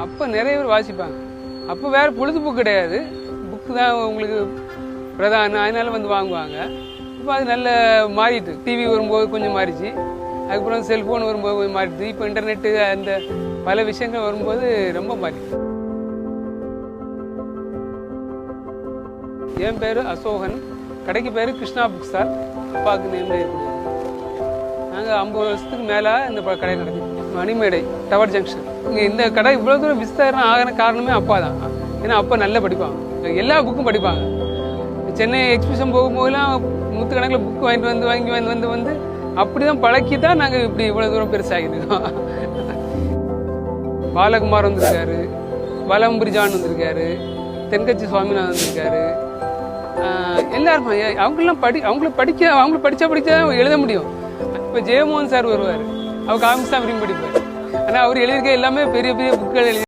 அப்போ நிறைய பேர் வாசிப்பாங்க. அப்போ வேறு பொழுதுபோக்கு கிடையாது, புக்கு தான் உங்களுக்கு பிரதானம், அதனால வந்து வாங்குவாங்க. இப்போ அது நல்ல மாறிட்டு, டிவி வரும்போது கொஞ்சம் மாறிச்சு, அதுக்கப்புறம் செல்ஃபோன் வரும்போது கொஞ்சம் மாறிடுது, இப்போ இன்டர்நெட்டு அந்த பல விஷயங்கள் வரும்போது ரொம்ப மாறிடுது. என் பேர் அசோகன், கடைக்கு பேர் கிருஷ்ணா புக் ஸ்டால். அப்பாவுக்கு நேம்ல இருக்குது. நாங்கள் 50 வருஷத்துக்கு மேலே இந்த கடை நடக்குது. Manimedai tower junction. இங்கே இந்த கடை இவ்வளோ தூரம் விஸ்தாரணம் ஆகிற காரணமே அப்பா தான். ஏன்னா அப்பா நல்லா படிப்பாங்க, எல்லா புக்கும் படிப்பாங்க. சென்னை எக்ஸிபிஷன் போகும்போதெல்லாம் நூற்றுக்கணக்கில் புக்கு வாங்கி வந்து அப்படி தான் பழக்கி தான் நாங்கள் இப்படி இவ்வளோ தூரம் பெருசாகிருக்கோம். பாலகுமார் வந்திருக்காரு, வலம்புரி ஜான் வந்திருக்காரு, தென்கட்சி சுவாமிநாதன் வந்திருக்காரு. எல்லாருமே அவங்கள படித்தா எழுத முடியும். இப்போ ஜெயமோகன் சார் வருவார், அவர் காமிக்ஸ் தான் விரும்பி படிப்பார். ஆனால் அவர் எழுதியிருக்க எல்லாமே பெரிய பெரிய புக்குகள் எழுதி